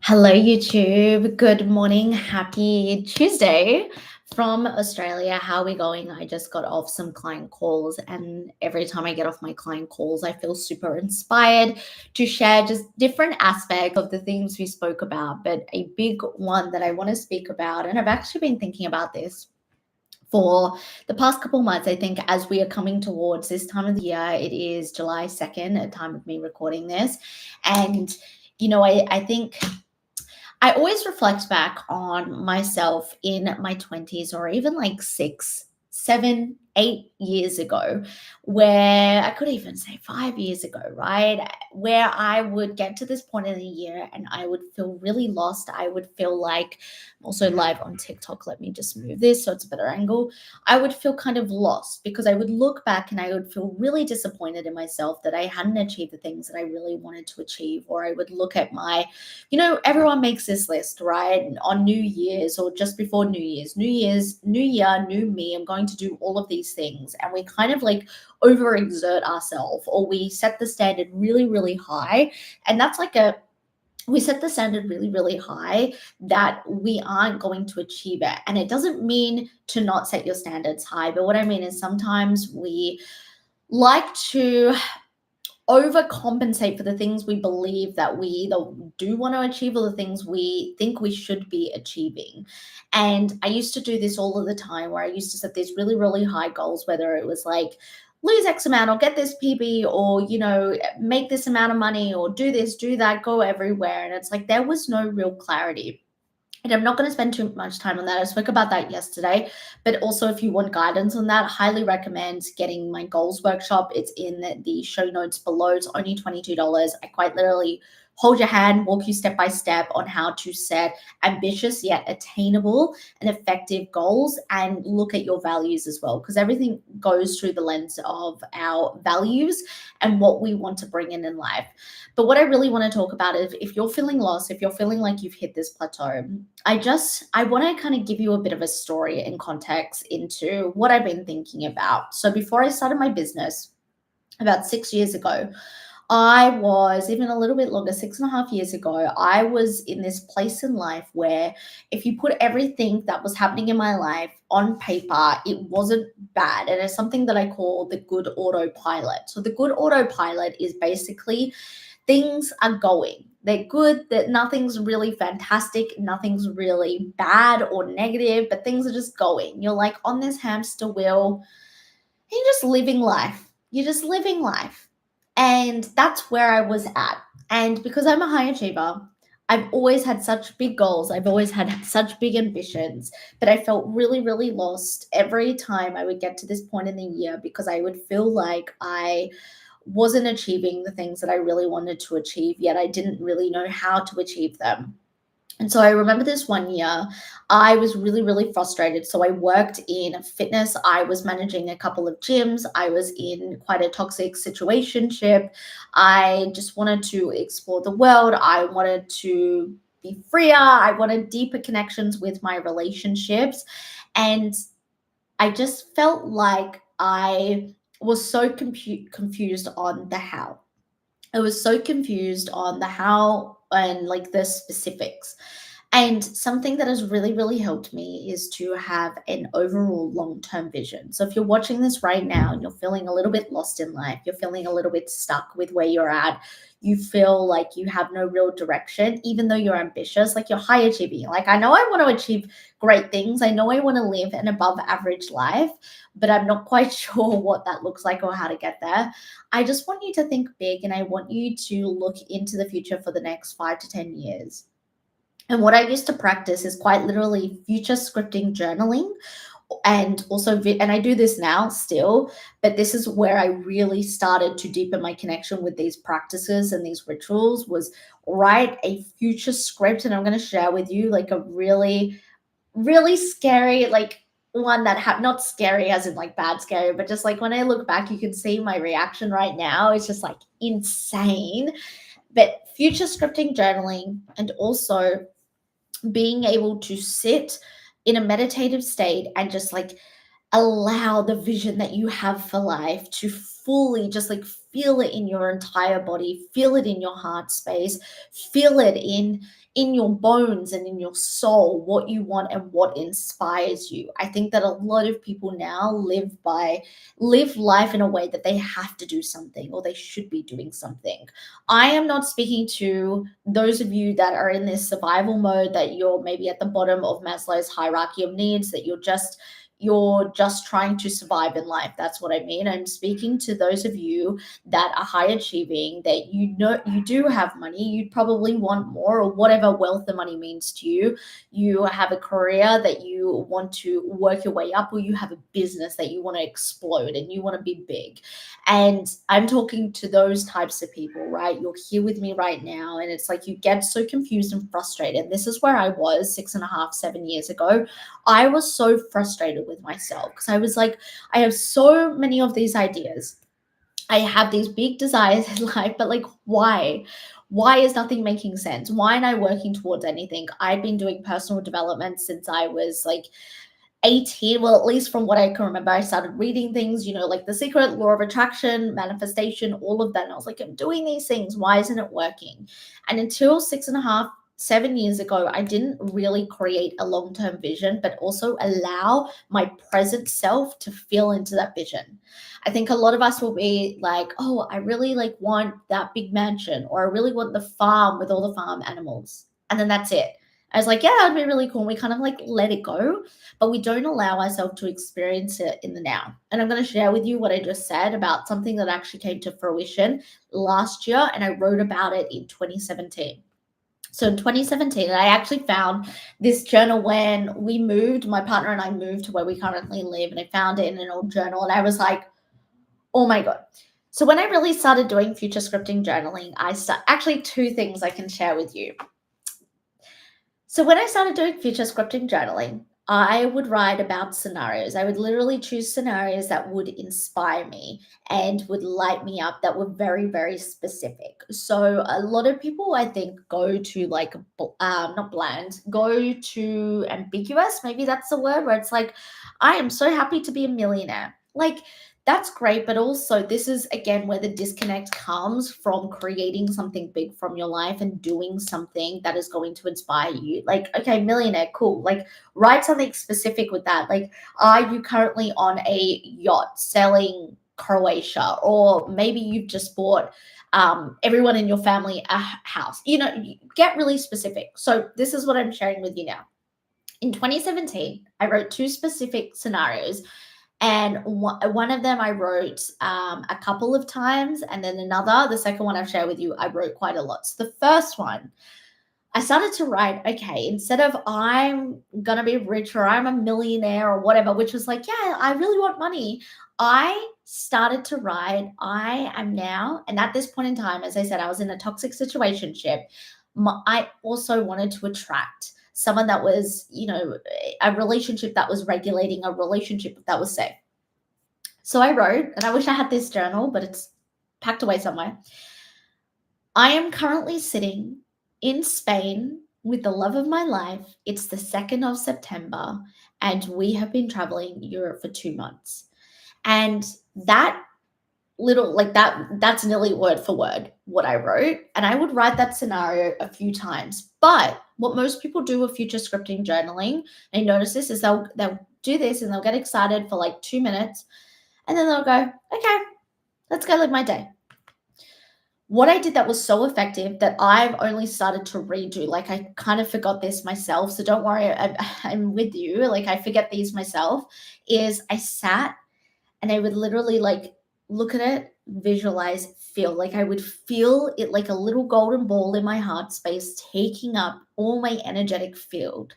Hello, YouTube. Good morning. Happy Tuesday from Australia. How are we going? I just got off some client calls, and every time I get off my client calls, I feel super inspired to share just different aspects of the things we spoke about. But a big one that I want to speak about, and I've actually been thinking about this for the past couple months. I think as we are coming towards this time of the year, it is July 2nd, at time of me recording this. And I think I always reflect back on myself in my 20s, or even like 6, 7, 8 years ago, where I could even say 5 years ago, right? Where I would get to this point in the year and I would feel really lost. I would feel like, I'm also live on TikTok. Let me just move this so it's a better angle. I would feel kind of lost because I would look back and I would feel really disappointed in myself that I hadn't achieved the things that I really wanted to achieve. Or I would look at everyone makes this list, right? On New Year's or just before New Year's. New year, new me. I'm going to do all of these things. And we kind of like overexert ourselves, or we set the standard really, really high. And that's like we set the standard really, really high that we aren't going to achieve it. And it doesn't mean to not set your standards high. But what I mean is sometimes we like to overcompensate for the things we believe that we either do want to achieve or the things we think we should be achieving. And I used to do this all of the time, where I used to set these really, really high goals, whether it was like lose X amount or get this PB, or, make this amount of money, or do this, do that, go everywhere. And it's like there was no real clarity. And I'm not going to spend too much time on that. I spoke about that yesterday. But also, if you want guidance on that, highly recommend getting my goals workshop. It's in the show notes below. It's only $22. I quite literally hold your hand, walk you step by step on how to set ambitious yet attainable and effective goals, and look at your values as well, because everything goes through the lens of our values and what we want to bring in life. But what I really want to talk about is, if you're feeling lost, if you're feeling like you've hit this plateau, I want to kind of give you a bit of a story and context into what I've been thinking about. So before I started my business about 6 years ago, I was even a little bit longer, 6.5 years ago, I was in this place in life where if you put everything that was happening in my life on paper, it wasn't bad. And it's something that I call the good autopilot. So the good autopilot is basically things are going. They're good, that nothing's really fantastic, nothing's really bad or negative, but things are just going. You're like on this hamster wheel, and you're just living life. You're just living life. And that's where I was at. And because I'm a high achiever, I've always had such big goals. I've always had such big ambitions, but I felt really, really lost every time I would get to this point in the year, because I would feel like I wasn't achieving the things that I really wanted to achieve, yet I didn't really know how to achieve them. And so I remember this one year, I was really, really frustrated. So I worked in fitness. I was managing a couple of gyms. I was in quite a toxic situationship. I just wanted to explore the world. I wanted to be freer. I wanted deeper connections with my relationships. And I just felt like I was so confused on the how. I was so confused on the how and like the specifics. And something that has really, really helped me is to have an overall long term vision. So if you're watching this right now and you're feeling a little bit lost in life, you're feeling a little bit stuck with where you're at, you feel like you have no real direction, even though you're ambitious, like you're high achieving. Like, I know I want to achieve great things. I know I want to live an above average life, but I'm not quite sure what that looks like or how to get there. I just want you to think big, and I want you to look into the future for the next 5 to 10 years. And what I used to practice is quite literally future scripting journaling, and also and I do this now still, but this is where I really started to deepen my connection with these practices and these rituals, was write a future script. And I'm going to share with you like a really, really scary, like one that not scary as in like bad scary, but just like when I look back, you can see my reaction right now. It's just like insane. But future scripting journaling, and also being able to sit in a meditative state and just like allow the vision that you have for life to fully just like feel it in your entire body, feel it in your heart space, feel it in your bones and in your soul, what you want and what inspires you. I think that a lot of people now live life in a way that they have to do something or they should be doing something. I am not speaking to those of you that are in this survival mode, that you're maybe at the bottom of Maslow's hierarchy of needs, that you're just trying to survive in life. That's what I mean. I'm speaking to those of you that are high achieving, that you know you do have money, you probably want more, or whatever wealth and money means to you. You have a career that you want to work your way up, or you have a business that you want to explode and you want to be big. And I'm talking to those types of people, right? You're here with me right now, and it's like you get so confused and frustrated. This is where I was 6.5, 7 years ago. I was so frustrated with myself because I was like, I have so many of these ideas. I have these big desires in life, but like, why? Why is nothing making sense? Why am I working towards anything? I've been doing personal development since I was like 18. Well, at least from what I can remember, I started reading things, like The Secret, Law of Attraction, Manifestation, all of that. And I was like, I'm doing these things. Why isn't it working? And until 6.5, 7 years ago, I didn't really create a long-term vision, but also allow my present self to feel into that vision. I think a lot of us will be like, oh, I really like want that big mansion, or I really want the farm with all the farm animals. And then that's it. I was like, yeah, that'd be really cool. And we kind of like let it go, but we don't allow ourselves to experience it in the now. And I'm going to share with you what I just said about something that actually came to fruition last year, and I wrote about it in 2017. So in 2017, I actually found this journal when we moved, my partner and I moved to where we currently live, and I found it in an old journal, and I was like, oh my God. So when I really started doing future scripting journaling, actually two things I can share with you. So when I started doing future scripting journaling, I would write about scenarios. I would literally choose scenarios that would inspire me and would light me up, that were very, very specific. So a lot of people, I think, go to like, not bland, go to ambiguous. Maybe that's the word, where it's like, I am so happy to be a millionaire. Like, that's great, but also this is again where the disconnect comes from creating something big from your life and doing something that is going to inspire you. Like, okay, millionaire, cool. Like, write something specific with that. Like, are you currently on a yacht sailing Croatia, or maybe you've just bought everyone in your family a house? Get really specific. So this is what I'm sharing with you now. In 2017, I wrote two specific scenarios, and one of them I wrote a couple of times, and then the second one I've shared with you, I wrote quite a lot. So the first one, I started to write, okay, instead of I'm going to be rich, or I'm a millionaire, or whatever, which was like, yeah, I really want money. I started to write, I am now, and at this point in time, as I said, I was in a toxic situationship. I also wanted to attract someone that was, a relationship that was regulating, a relationship that was safe. So I wrote, and I wish I had this journal, but it's packed away somewhere. I am currently sitting in Spain with the love of my life. It's the 2nd of September, and we have been traveling Europe for 2 months. And that that's nearly word for word what I wrote. And I would write that scenario a few times. But what most people do with future scripting journaling, and you notice this, is they'll do this and they'll get excited for like 2 minutes, and then they'll go, okay, let's go live my day. What I did that was so effective that I've only started to redo. Like, I kind of forgot this myself. So don't worry, I'm with you. Like, I forget these myself. Is I sat and I would literally like look at it, visualize, feel. Like, I would feel it like a little golden ball in my heart space, taking up all my energetic field.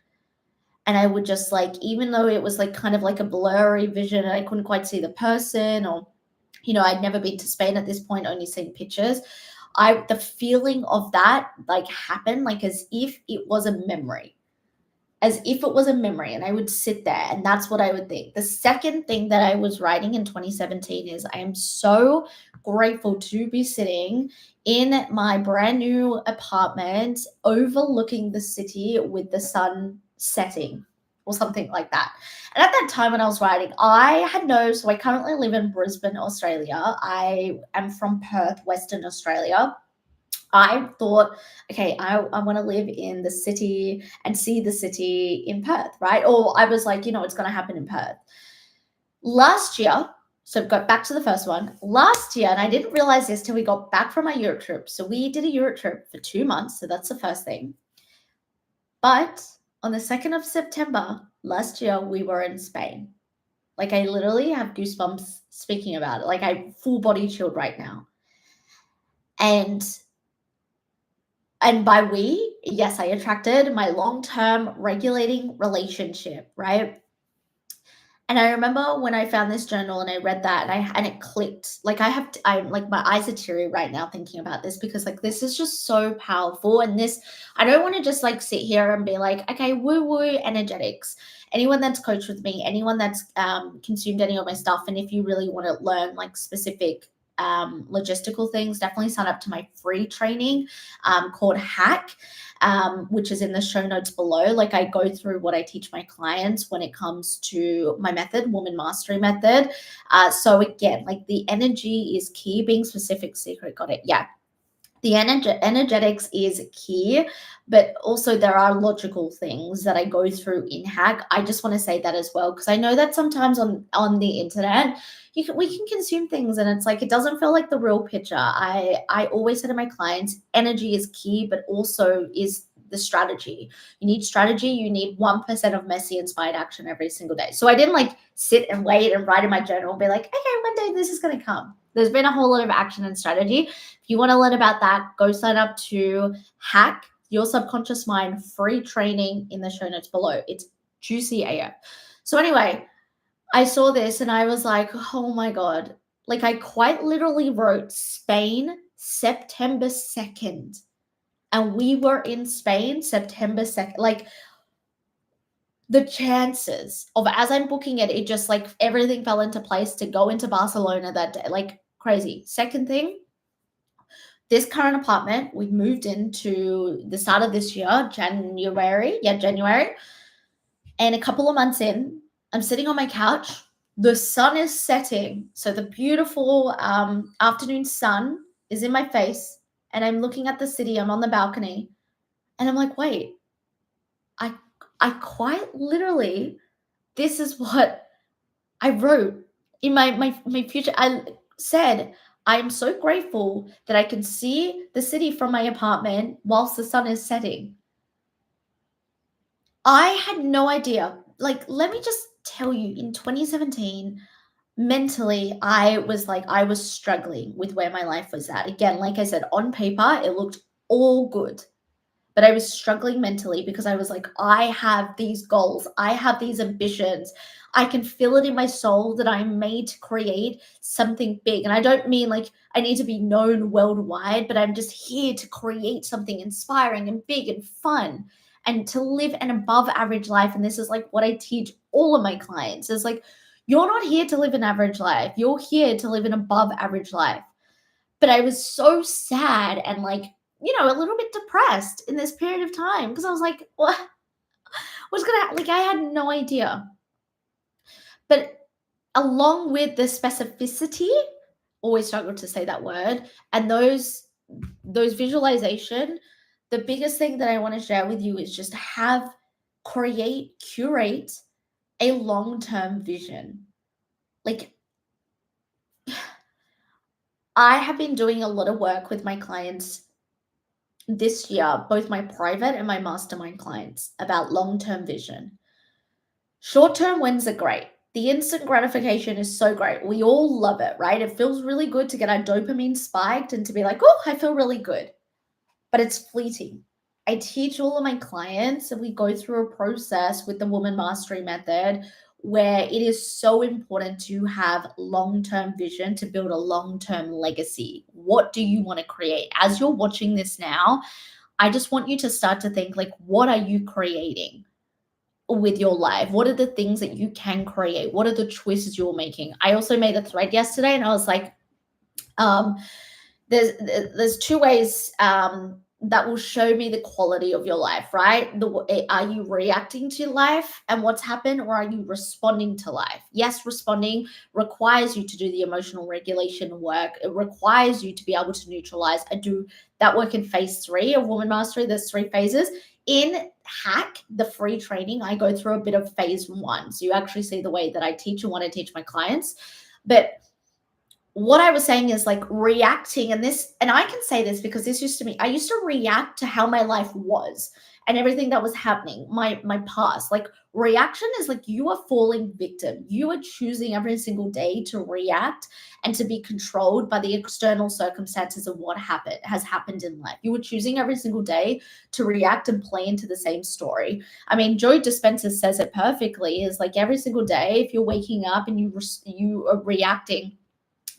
And I would just like, even though it was like kind of like a blurry vision and I couldn't quite see the person, or I'd never been to Spain at this point, only seen pictures. The feeling of that like happened like as if it was a memory. And I would sit there, and that's what I would think. The second thing that I was writing in 2017 is, I am so grateful to be sitting in my brand new apartment overlooking the city with the sun setting or something like that. And at that time when I was writing, so I currently live in Brisbane, Australia. I am from Perth, Western Australia. I thought, okay, I want to live in the city and see the city in Perth, right? Or I was like, it's going to happen in Perth. Last year, so got back to the first one. Last year, and I didn't realize this till we got back from our Europe trip. So we did a Europe trip for 2 months. So that's the first thing. But on the 2nd of September last year, we were in Spain. Like I literally have goosebumps speaking about it. Like I full body chilled right now. And by we, yes, I attracted my long-term regulating relationship, right? And I remember when I found this journal and I read that and it clicked. Like I'm like my eyes are teary right now thinking about this because like this is just so powerful. And this, I don't want to just like sit here and be like, okay, woo energetics. Anyone that's coached with me, anyone that's consumed any of my stuff, and if you really want to learn like specific logistical things, definitely sign up to my free training called Hack, which is in the show notes below. Like I go through what I teach my clients when it comes to my method, Woman Mastery Method. So again, like the energy is key, being specific, secret, got it. Yeah. The energetics is key, but also there are logical things that I go through in Hack. I just want to say that as well, because I know that sometimes on the internet, we can consume things and it's like it doesn't feel like the real picture. I always say to my clients, energy is key, but also is the strategy. You need strategy. You need 1% of messy inspired action every single day. So I didn't like sit and wait and write in my journal and be like, okay, one day this is going to come. There's been a whole lot of action and strategy. If you want to learn about that, go sign up to Hack Your Subconscious Mind free training in the show notes below. It's juicy AF. So anyway, I saw this and I was like, oh my God. Like I quite literally wrote Spain, September 2nd. And we were in Spain, September 2nd. Like the chances of, as I'm booking it, it just like everything fell into place to go into Barcelona that day. Like crazy. Second thing, this current apartment, we moved into the start of this year, January. And a couple of months in, I'm sitting on my couch. The sun is setting. So the beautiful afternoon sun is in my face. And I'm looking at the city. I'm on the balcony. And I'm like, wait, I quite literally, this is what I wrote in my future. I said, I am so grateful that I can see the city from my apartment whilst the sun is setting. I had no idea. Like, let me just tell you, in 2017, mentally, I was struggling with where my life was at. Again, like I said, on paper, it looked all good. But I was struggling mentally because I was like, I have these goals. I have these ambitions. I can feel it in my soul that I'm made to create something big. And I don't mean like I need to be known worldwide, but I'm just here to create something inspiring and big and fun and to live an above average life. And this is like what I teach all of my clients is like, you're not here to live an average life. You're here to live an above average life. But I was so sad and like, a little bit depressed in this period of time because I was like, what's going to happen? Like, I had no idea. But along with the specificity, always struggle to say that word, and those visualization, the biggest thing that I want to share with you is just curate a long-term vision. Like, I have been doing a lot of work with my clients this year, both my private and my mastermind clients, about long-term vision. Short-term wins are great. The instant gratification is so great. We all love it, right? It feels really good to get our dopamine spiked and to be like, oh, I feel really good. But it's fleeting. I teach all of my clients and we go through a process with the Woman Mastery Method where it is so important to have long-term vision to build a long-term legacy. What do you want to create? As you're watching this now, I just want you to start to think like, what are you creating with your life? What are the things that you can create? What are the choices you're making? I also made a thread yesterday and I was like, there's two ways that will show me the quality of your life, right? Are you reacting to life and what's happened, or are you responding to life? Yes, responding requires you to do the emotional regulation work. It requires you to be able to neutralize. I do that work in phase 3 of Woman Mastery. There's 3 phases. In Hack, the free training, I go through a bit of phase 1. So you actually see the way that I teach and what I teach my clients. But what I was saying is like reacting, and I can say this because this used to me, I used to react to how my life was and everything that was happening, my past. Like reaction is like you are falling victim. You are choosing every single day to react and to be controlled by the external circumstances of what has happened in life. You are choosing every single day to react and play into the same story. I mean, Joe Dispenza says it perfectly, is like every single day, if you're waking up and you are reacting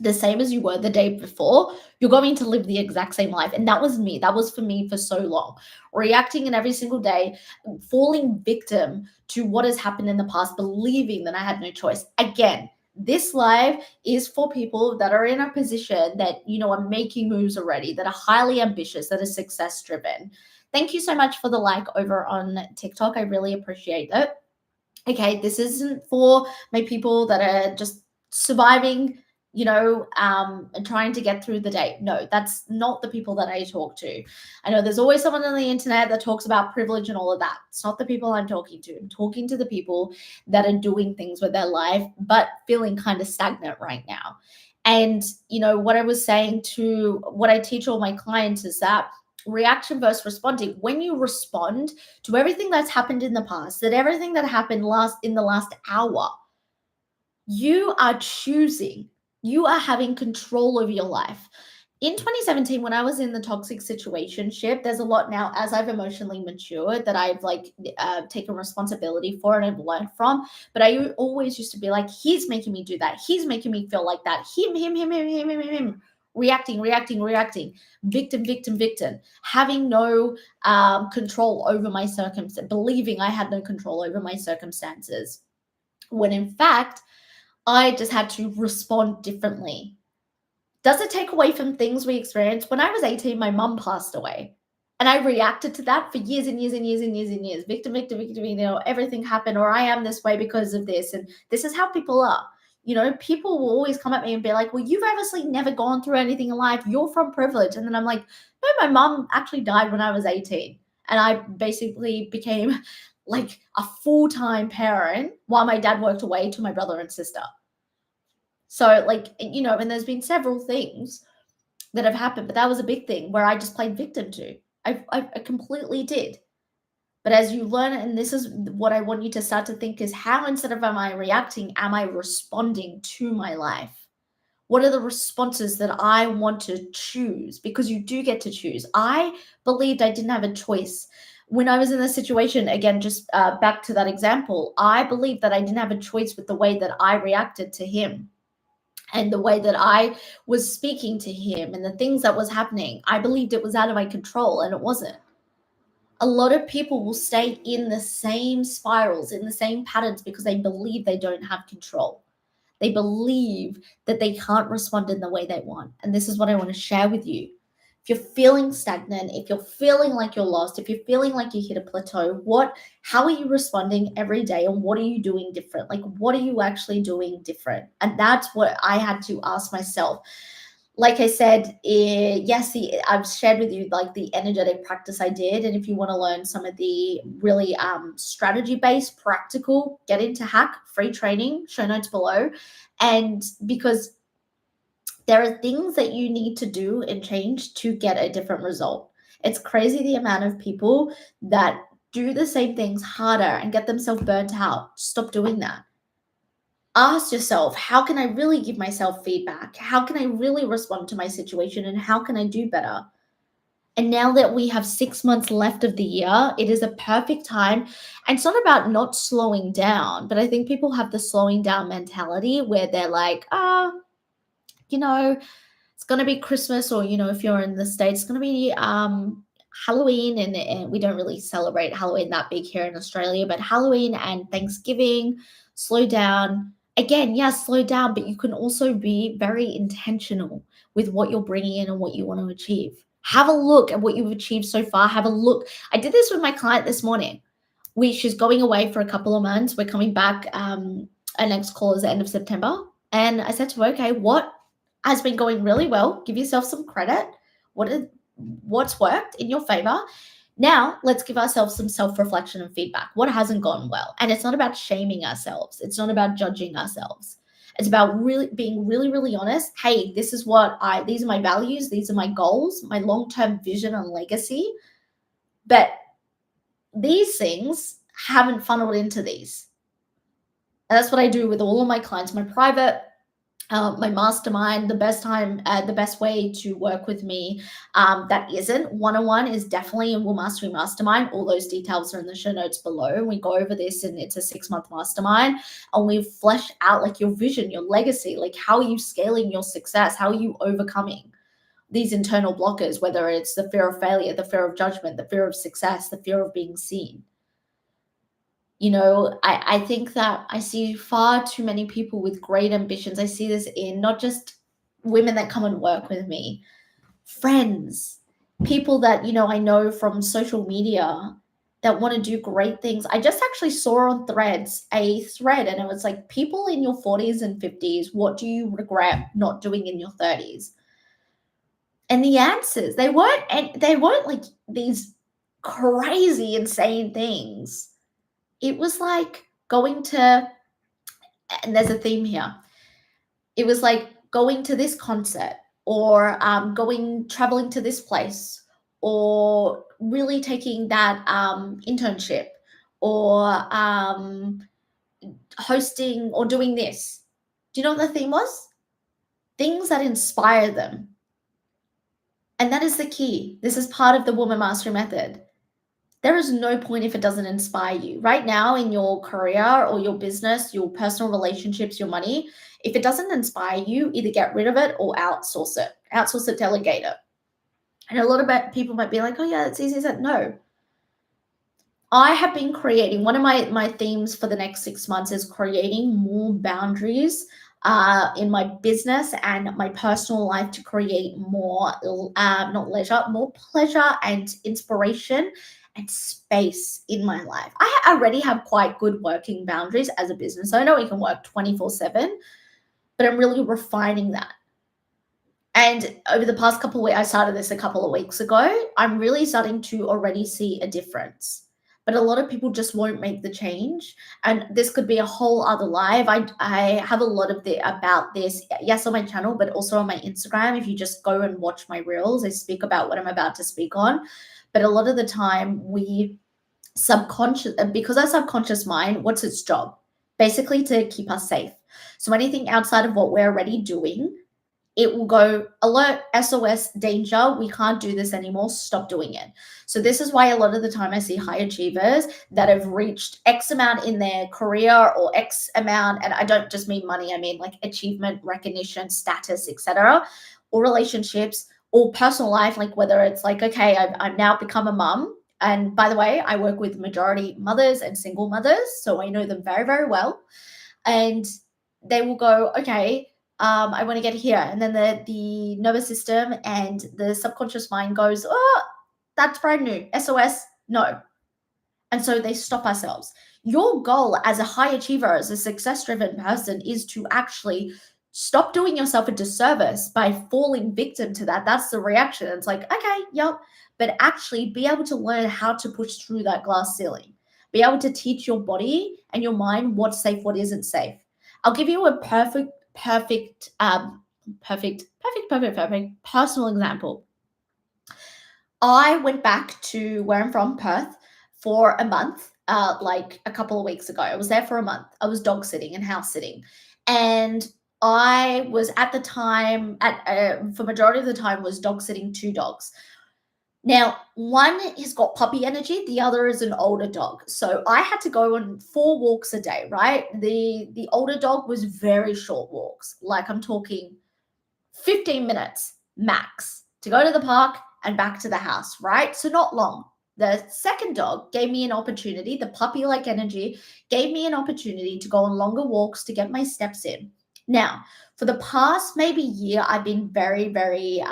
the same as you were the day before, you're going to live the exact same life. And that was me. That was for me for so long. Reacting in every single day, falling victim to what has happened in the past, believing that I had no choice. Again, this live is for people that are in a position that, are making moves already, that are highly ambitious, that are success driven. Thank you so much for the like over on TikTok. I really appreciate it. Okay, this isn't for my people that are just surviving, and trying to get through the day. No, that's not the people that I talk to. I know there's always someone on the internet that talks about privilege and all of that. It's not the people I'm talking to. I'm talking to the people that are doing things with their life, but feeling kind of stagnant right now. And, what I was saying to what I teach all my clients is that reaction versus responding. When you respond to everything that's happened in the past, that everything that happened in the last hour, you are choosing, you are having control over your life. In 2017, when I was in the toxic situationship, there's a lot now as I've emotionally matured that I've taken responsibility for and I've learned from. But I always used to be like, he's making me do that. He's making me feel like that. Him. Reacting, victim, having no control over my circumstances, believing I had no control over my circumstances. When in fact, I just had to respond differently. Does it take away from things we experienced? When I was 18, my mum passed away. And I reacted to that for years and years and years and years and years. Victim, everything happened, or I am this way because of this. And this is how people are. People will always come at me and be like, well, you've obviously never gone through anything in life. You're from privilege. And then I'm like, no, my mum actually died when I was 18. And I basically became like a full-time parent while my dad worked away to my brother and sister. So and there's been several things that have happened, but that was a big thing where I just played victim to. I completely did. But as you learn, and this is what I want you to start to think is how, instead of am I reacting, am I responding to my life? What are the responses that I want to choose? Because you do get to choose. I believed I didn't have a choice. When I was in this situation, again, just back to that example, I believed that I didn't have a choice with the way that I reacted to him and the way that I was speaking to him and the things that was happening. I believed it was out of my control, and it wasn't. A lot of people will stay in the same spirals, in the same patterns, because they believe they don't have control. They believe that they can't respond in the way they want. And this is what I want to share with you. If you're feeling stagnant, if you're feeling like you're lost, if you're feeling like you hit a plateau, how are you responding every day, and what are you doing different? Like, what are you actually doing different? And that's what I had to ask myself. Like I said, yes, I've shared with you like the energetic practice I did. And if you want to learn some of the really strategy-based, practical, get into Hack, free training, show notes below. And because there are things that you need to do and change to get a different result. It's crazy the amount of people that do the same things harder and get themselves burnt out. Stop doing that. Ask yourself, how can I really give myself feedback? How can I really respond to my situation, and how can I do better? And now that we have 6 months left of the year, it is a perfect time. And it's not about not slowing down, but I think people have the slowing down mentality where they're like, it's going to be Christmas, or, if you're in the States, it's going to be Halloween, and we don't really celebrate Halloween that big here in Australia, but Halloween and Thanksgiving, slow down. Again, yes, slow down, but you can also be very intentional with what you're bringing in and what you want to achieve. Have a look at what you've achieved so far. Have a look. I did this with my client this morning. She's going away for a couple of months. We're coming back. Our next call is the end of September. And I said to her, okay, what has been going really well? Give yourself some credit. What's worked in your favor? Now, let's give ourselves some self-reflection and feedback. What hasn't gone well? And it's not about shaming ourselves. It's not about judging ourselves. It's about really being really, really honest. Hey, these are my values. These are my goals, my long-term vision and legacy. But these things haven't funneled into these. And that's what I do with all of my clients, my private, my mastermind. The best way to work with me that isn't one-on-one is definitely in Will Mastery Mastermind. All those details are in the show notes below. We go over this, and it's a 6-month mastermind, and we flesh out like your vision, your legacy, like how are you scaling your success? How are you overcoming these internal blockers, whether it's the fear of failure, the fear of judgment, the fear of success, the fear of being seen. I think that I see far too many people with great ambitions. I see this in not just women that come and work with me, friends, people that, I know from social media that want to do great things. I just actually saw on Threads a thread, and it was like, people in your 40s and 50s, what do you regret not doing in your 30s? And the answers, they weren't like these crazy, insane things. It was like going to, and there's a theme here. It was like going to this concert, or traveling to this place, or really taking that internship, or hosting, or doing this. Do you know what the theme was? Things that inspire them. And that is the key. This is part of the Woman Mastery Method. There is no point if it doesn't inspire you. Right now in your career or your business, your personal relationships, your money, if it doesn't inspire you, either get rid of it or outsource it. Outsource it, delegate it. And a lot of people might be like, oh yeah, it's easy. No. I have been creating, one of my themes for the next 6 months is creating more boundaries in my business and my personal life to create more, not leisure, more pleasure and inspiration and space in my life. I already have quite good working boundaries as a business owner. We can work 24/7, but I'm really refining that. And over the past couple of weeks, I started this a couple of weeks ago, I'm really starting to already see a difference. But a lot of people just won't make the change. And this could be a whole other live. I have a lot of about this, yes, on my channel, but also on my Instagram. If you just go and watch my reels, I speak about what I'm about to speak on. But a lot of the time because our subconscious mind, what's its job? Basically to keep us safe. So anything outside of what we're already doing, it will go alert, SOS, danger. We can't do this anymore. Stop doing it. So this is why a lot of the time I see high achievers that have reached X amount in their career, or X amount, and I don't just mean money, I mean like achievement, recognition, status, etc., or relationships, or personal life, like whether it's like, okay, I've now become a mum. And by the way, I work with majority mothers and single mothers, so I know them very, very well. And they will go, okay, I want to get here. And then the nervous system and the subconscious mind goes, oh, that's brand new. SOS, no. And so they stop ourselves. Your goal as a high achiever, as a success-driven person, is to actually stop doing yourself a disservice by falling victim to that. That's the reaction. It's like, okay, yep. But actually be able to learn how to push through that glass ceiling. Be able to teach your body and your mind what's safe, what isn't safe. I'll give you a perfect personal example. I went back to where I'm from, Perth, for a month, like a couple of weeks ago. I was there for a month. I was dog sitting and house sitting. And I was at the time, for majority of the time, was dog sitting 2 dogs. Now, one has got puppy energy, the other is an older dog. So I had to go on 4 walks a day, right? The older dog was very short walks. Like I'm talking 15 minutes max to go to the park and back to the house, right? So not long. The second dog gave me an opportunity, the puppy-like energy gave me an opportunity to go on longer walks to get my steps in. Now, for the past maybe year, I've been very, very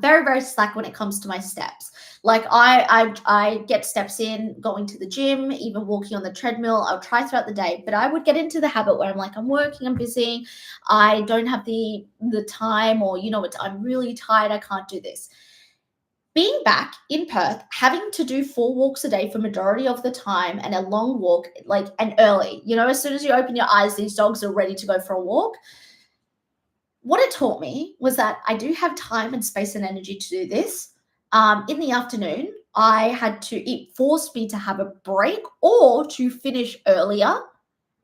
very, very slack when it comes to my steps. Like I get steps in going to the gym, even walking on the treadmill. I'll try throughout the day, but I would get into the habit where I'm like, I'm working, I'm busy, I don't have the time, or I'm really tired, I can't do this. Being back in Perth, having to do 4 walks a day for majority of the time, and a long walk, like, and early, as soon as you open your eyes, these dogs are ready to go for a walk. What it taught me was that I do have time and space and energy to do this. In the afternoon, it forced me to have a break or to finish earlier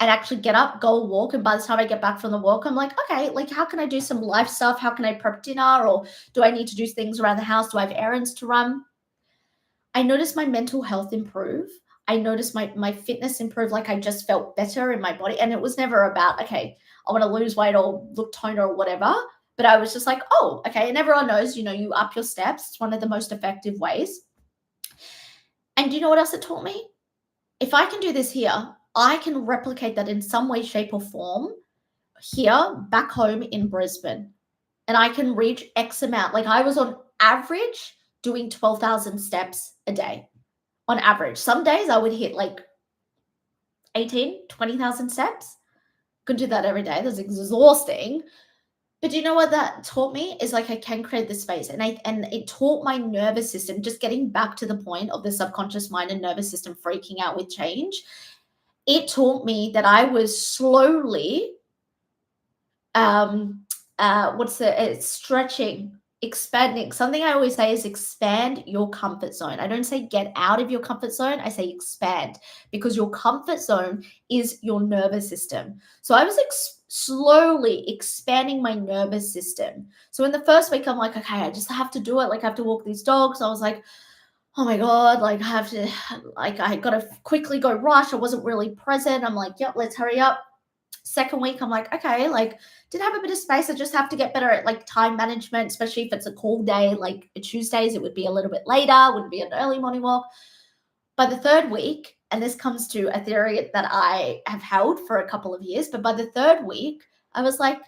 and actually get up, go walk. And by the time I get back from the walk, I'm like, okay, like, how can I do some life stuff? How can I prep dinner? Or do I need to do things around the house? Do I have errands to run? I noticed my mental health improve. I noticed my fitness improve. Like, I just felt better in my body. And it was never about, okay, I want to lose weight or look toned or whatever. But I was just like, oh, okay. And everyone knows, you up your steps. It's one of the most effective ways. And do you know what else it taught me? If I can do this here, I can replicate that in some way, shape, or form here back home in Brisbane. And I can reach X amount. Like, I was on average doing 12,000 steps a day on average. Some days I would hit like 18, 20,000 steps. Couldn't do that every day. That's exhausting. But do you know what that taught me? Is like, I can create the space. And it taught my nervous system, just getting back to the point of the subconscious mind and nervous system freaking out with change. It taught me that I was slowly stretching, expanding. Something I always say is expand your comfort zone. I don't say get out of your comfort zone. I say expand, because your comfort zone is your nervous system. So I was slowly expanding my nervous system. So in the first week, I'm like, okay, I just have to do it. Like, I have to walk these dogs. I was like, oh my God, like, I got to quickly go rush. I wasn't really present. I'm like, yep, let's hurry up. Second week, I'm like, okay, like, did have a bit of space. I just have to get better at like time management, especially if it's a cool day, like Tuesdays, it would be a little bit later, wouldn't be an early morning walk. By the third week, and this comes to a theory that I have held for a couple of years, but by the third week, I was like,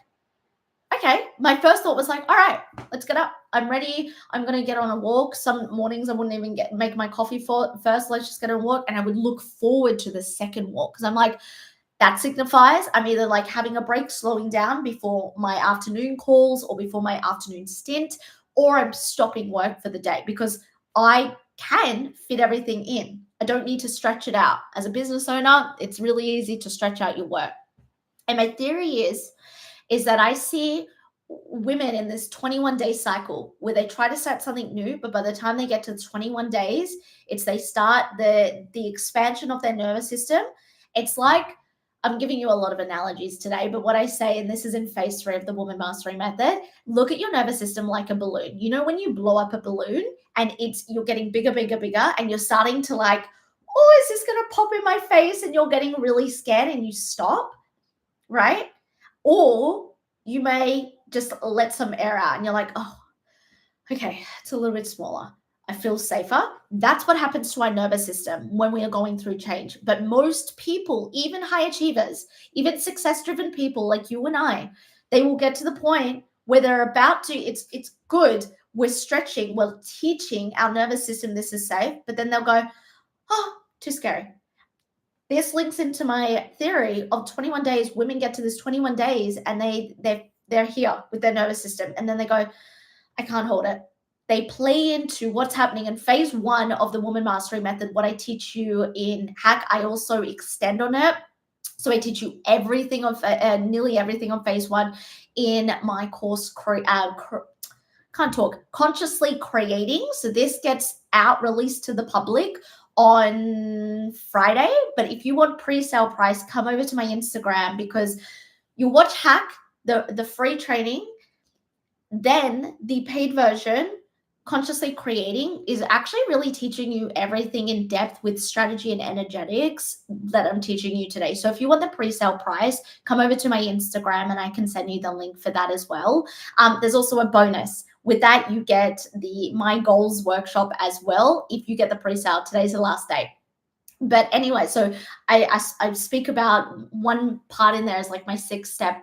okay, my first thought was like, all right, let's get up. I'm ready. I'm going to get on a walk. Some mornings I wouldn't even make my coffee first. Let's just get on a walk. And I would look forward to the second walk, because I'm like, that signifies I'm either like having a break, slowing down before my afternoon calls or before my afternoon stint, or I'm stopping work for the day, because I can fit everything in. I don't need to stretch it out. As a business owner, it's really easy to stretch out your work. And my theory is that I see women in this 21-day cycle where they try to start something new, but by the time they get to 21 days, they start the expansion of their nervous system. It's like, I'm giving you a lot of analogies today, but what I say, and this is in phase 3 of the Woman Mastery Method, look at your nervous system like a balloon. You know, when you blow up a balloon and you're getting bigger, bigger, bigger, and you're starting to like, oh, is this going to pop in my face? And you're getting really scared and you stop, right? Or you may just let some air out and you're like, oh, okay, it's a little bit smaller. I feel safer. That's what happens to our nervous system when we are going through change. But most people, even high achievers, even success-driven people like you and I, they will get to the point where they're about to, it's good, we're stretching, we're teaching our nervous system this is safe, but then they'll go, oh, too scary. This links into my theory of 21 days. Women get to this 21 days and they're here with their nervous system. And then they go, I can't hold it. They play into what's happening in phase 1 of the Woman Mastery Method. What I teach you in Hack, I also extend on it. So I teach you everything of nearly everything on phase 1 in my course, Consciously Creating. So this gets released to the public on Friday. But if you want pre-sale price, come over to my Instagram, because you watch Hack, the free training, then the paid version, Consciously Creating, is actually really teaching you everything in depth with strategy and energetics that I'm teaching you today. So if you want the pre-sale price, come over to my Instagram and I can send you the link for that as well. There's also a bonus. With that, you get the My Goals workshop as well. If you get the pre-sale, today's the last day. But anyway, so I speak about one part in there is like my 6-step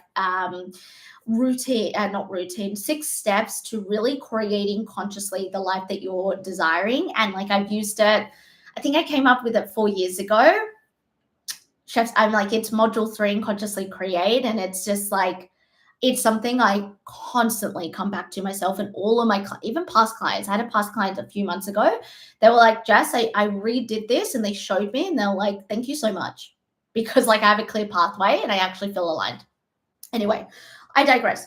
routine, not routine, 6 steps to really creating consciously the life that you're desiring. And like I've used it, I think I came up with it 4 years ago. Chefs, I'm like, it's module 3 in consciously create. And it's just like, it's something I constantly come back to myself and all of my, even past clients. I had a past client a few months ago. They were like, Jess, I redid this, and they showed me and they're like, thank you so much. Because like I have a clear pathway and I actually feel aligned. Anyway, I digress.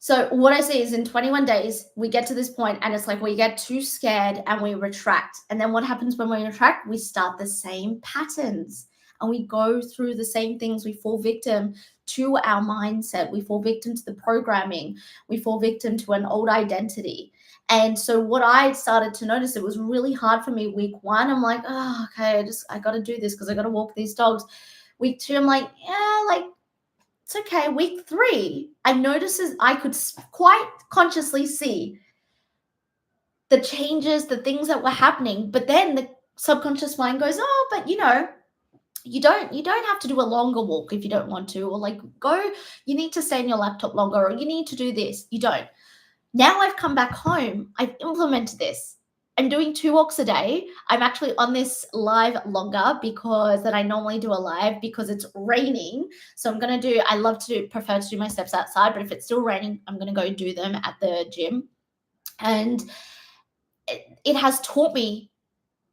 So what I see is in 21 days, we get to this point and it's like we get too scared and we retract. And then what happens when we retract? We start the same patterns and we go through the same things. We fall victim to our mindset. We fall victim to the programming. We fall victim to an old identity. And so what I started to notice, it was really hard for me week 1. I'm like, oh, okay, I got to do this because I got to walk these dogs. Week 2, I'm like, yeah, like, it's okay. Week 3, I noticed I could quite consciously see the changes, the things that were happening. But then the subconscious mind goes, oh, but you don't have to do a longer walk if you don't want to, or like you need to stay in your laptop longer, or you need to do this. You don't. Now I've come back home, I've implemented this. I'm doing 2 walks a day. I'm actually on this live longer because that I normally do a live because it's raining. So I'm going to prefer to do my steps outside, but if it's still raining, I'm going to go do them at the gym. And it has taught me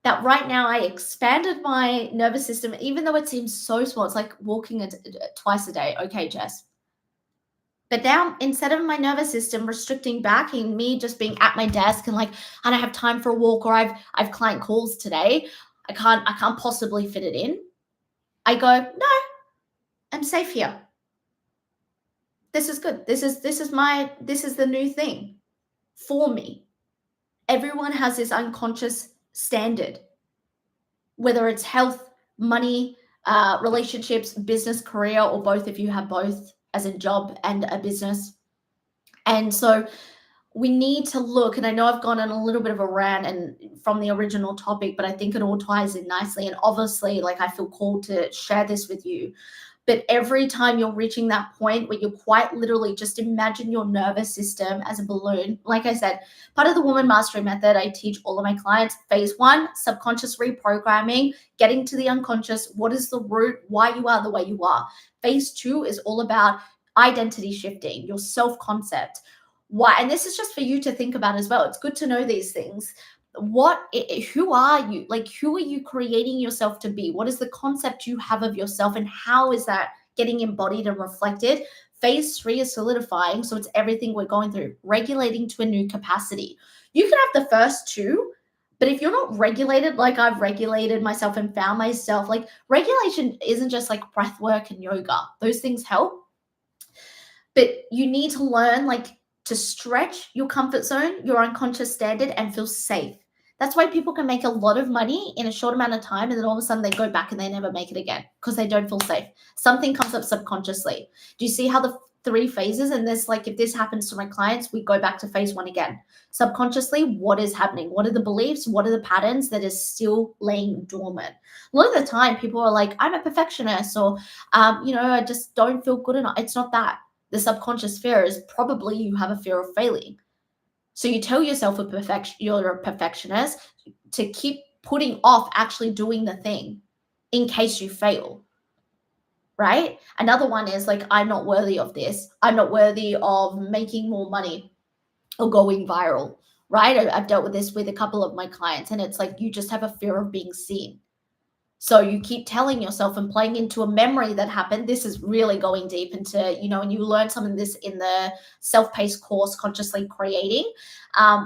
that right now I expanded my nervous system, even though it seems so small. It's like walking twice a day. Okay, Jess. But now, instead of my nervous system restricting back and me just being at my desk and like, I don't have time for a walk, or I've client calls today, I can't possibly fit it in. I go, no, I'm safe here. This is good. This is the new thing for me. Everyone has this unconscious standard, whether it's health, money, relationships, business, career, or both if you have both as a job and a business. And so we need to look, and I know I've gone on a little bit of a rant and from the original topic, but I think it all ties in nicely. And obviously, like, I feel called to share this with you. But every time you're reaching that point where you're quite literally just imagine your nervous system as a balloon. Like I said, part of the Woman Mastery Method, I teach all of my clients. Phase 1, subconscious reprogramming, getting to the unconscious. What is the root? Why you are the way you are. Phase 2 is all about identity shifting, your self-concept. Why? And this is just for you to think about as well. It's good to know these things. Who are you? Like, who are you creating yourself to be? What is the concept you have of yourself, and how is that getting embodied and reflected? Phase 3 is solidifying. So it's everything we're going through, regulating to a new capacity. You can have the first 2, but if you're not regulated, like I've regulated myself and found myself, like, regulation isn't just like breath work and yoga. Those things help. But you need to learn, like, to stretch your comfort zone, your unconscious standard, and feel safe. That's why people can make a lot of money in a short amount of time, and then all of a sudden they go back and they never make it again because they don't feel safe. Something comes up subconsciously. Do you see how the 3 phases? And this, like, if this happens to my clients, we go back to phase 1 again. Subconsciously, what is happening? What are the beliefs? What are the patterns that is still laying dormant? A lot of the time, people are like, I'm a perfectionist, or, I just don't feel good enough. It's not that. The subconscious fear is probably you have a fear of failing. So you tell yourself you're a perfectionist to keep putting off actually doing the thing in case you fail, right? Another one is like, I'm not worthy of this. I'm not worthy of making more money or going viral, right? I've dealt with this with a couple of my clients, and it's like you just have a fear of being seen. So you keep telling yourself and playing into a memory that happened. This is really going deep into, and you learn some of this in the self-paced course, Consciously Creating,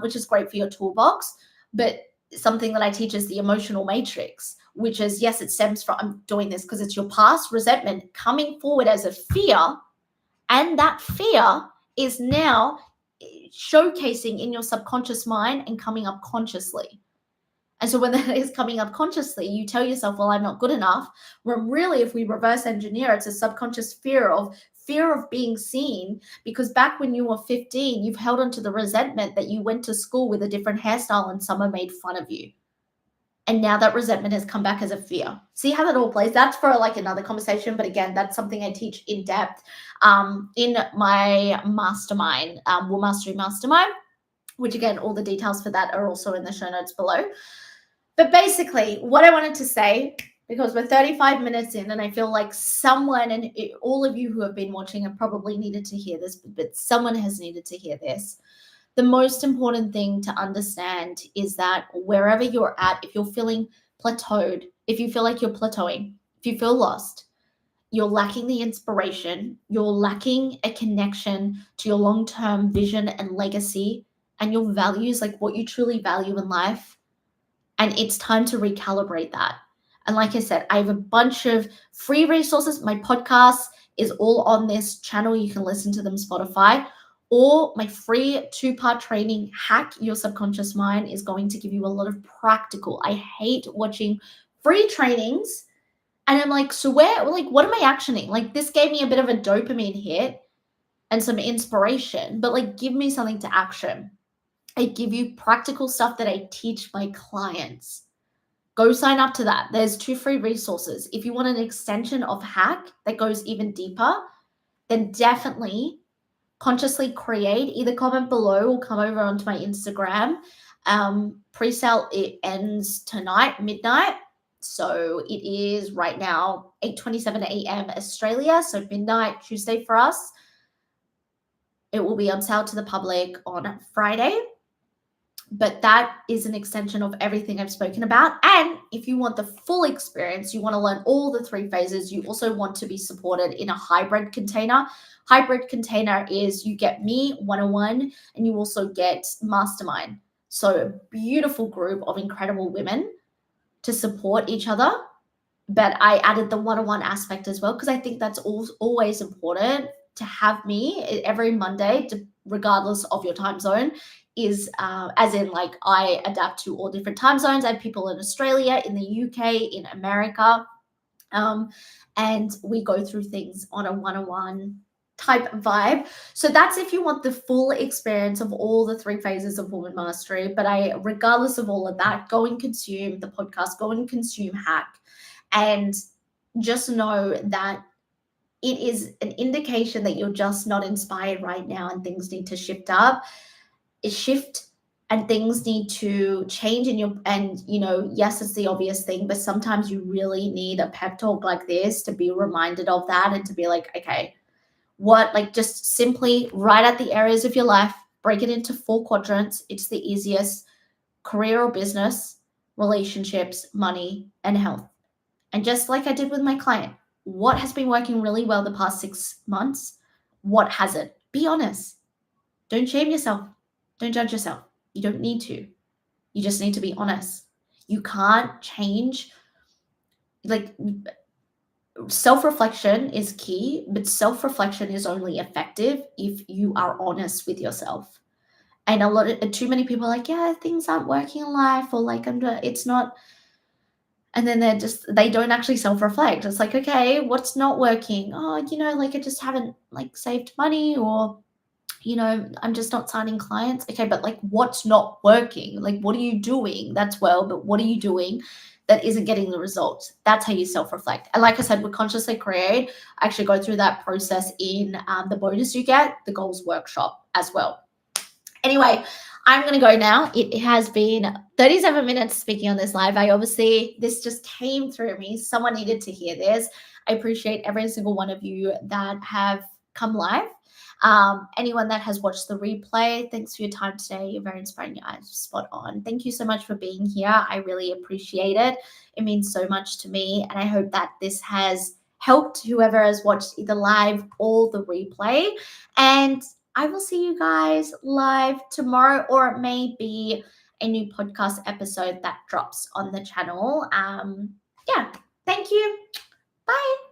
which is great for your toolbox. But something that I teach is the emotional matrix, which is, yes, it stems from, I'm doing this because it's your past resentment coming forward as a fear. And that fear is now showcasing in your subconscious mind and coming up consciously. And so when that is coming up consciously, you tell yourself, well, I'm not good enough. When really, if we reverse engineer, it's a subconscious fear of being seen, because back when you were 15, you've held on to the resentment that you went to school with a different hairstyle and someone made fun of you. And now that resentment has come back as a fear. See how that all plays? That's for like another conversation. But again, that's something I teach in depth in my mastermind, Will Mastery Mastermind, which again, all the details for that are also in the show notes below. But basically, what I wanted to say, because we're 35 minutes in, and I feel like someone, and all of you who have been watching have probably needed to hear this, but someone has needed to hear this. The most important thing to understand is that wherever you're at, if you're feeling plateaued, if you feel like you're plateauing, if you feel lost, you're lacking the inspiration, you're lacking a connection to your long-term vision and legacy and your values, like what you truly value in life, and it's time to recalibrate that. And like I said, I have a bunch of free resources. My podcast is all on this channel. You can listen to them Spotify. Or my free 2-part training, Hack Your Subconscious Mind, is going to give you a lot of practical. I hate watching free trainings and I'm like, so where, like, what am I actioning? Like, this gave me a bit of a dopamine hit and some inspiration, but like, give me something to action. I give you practical stuff that I teach my clients. Go sign up to that. There's 2 free resources. If you want an extension of Hack that goes even deeper, then definitely Consciously Create. Either comment below or come over onto my Instagram. Pre-sale, it ends tonight, midnight. So it is right now 8:27 a.m. Australia, so midnight Tuesday for us. It will be on sale to the public on Friday. But that is an extension of everything I've spoken about. And if you want the full experience, you want to learn all the 3 phases, you also want to be supported in a hybrid container. Hybrid container is you get me 101 and you also get mastermind. So a beautiful group of incredible women to support each other. But I added the 101 aspect as well because I think that's always important to have me every Monday, regardless of your time zone, is as in like I adapt to all different time zones. I have people in Australia, in the UK, in America, and we go through things on a one-on-one type vibe. So that's if you want the full experience of all the 3 phases of woman mastery. But regardless of all of that, go and consume the podcast, go and consume Hack, and just know that it is an indication that you're just not inspired right now and things need to shift and things need to change yes, it's the obvious thing, but sometimes you really need a pep talk like this to be reminded of that and to be like, okay, just simply write out the areas of your life, break it into 4 quadrants. It's the easiest: career or business, relationships, money, and health. And just like I did with my client, what has been working really well the past 6 months? What hasn't? Be honest. Don't shame yourself. Don't judge yourself. You don't need to. You just need to be honest. You can't change. Like, self-reflection is key, but self-reflection is only effective if you are honest with yourself. And too many people are like, yeah, things aren't working in life, or like, it's not. And then they don't actually self-reflect. It's like, okay, what's not working? Oh, like I just haven't like saved money, or, I'm just not signing clients. Okay, but like what's not working? Like, what are you doing? That's well, but what are you doing that isn't getting the results? That's how you self-reflect. And like I said, with Consciously Create, I actually go through that process in the bonus you get, the goals workshop as well. Anyway, I'm going to go now. It has been 37 minutes speaking on this live. This just came through me. Someone needed to hear this. I appreciate every single one of you that have come live. Anyone that has watched the replay, thanks for your time today. You're very inspiring. Your eyes are spot on. Thank you so much for being here. I really appreciate it. It means so much to me. And I hope that this has helped whoever has watched either live or the replay. And I will see you guys live tomorrow, or it may be a new podcast episode that drops on the channel. Yeah, thank you. Bye.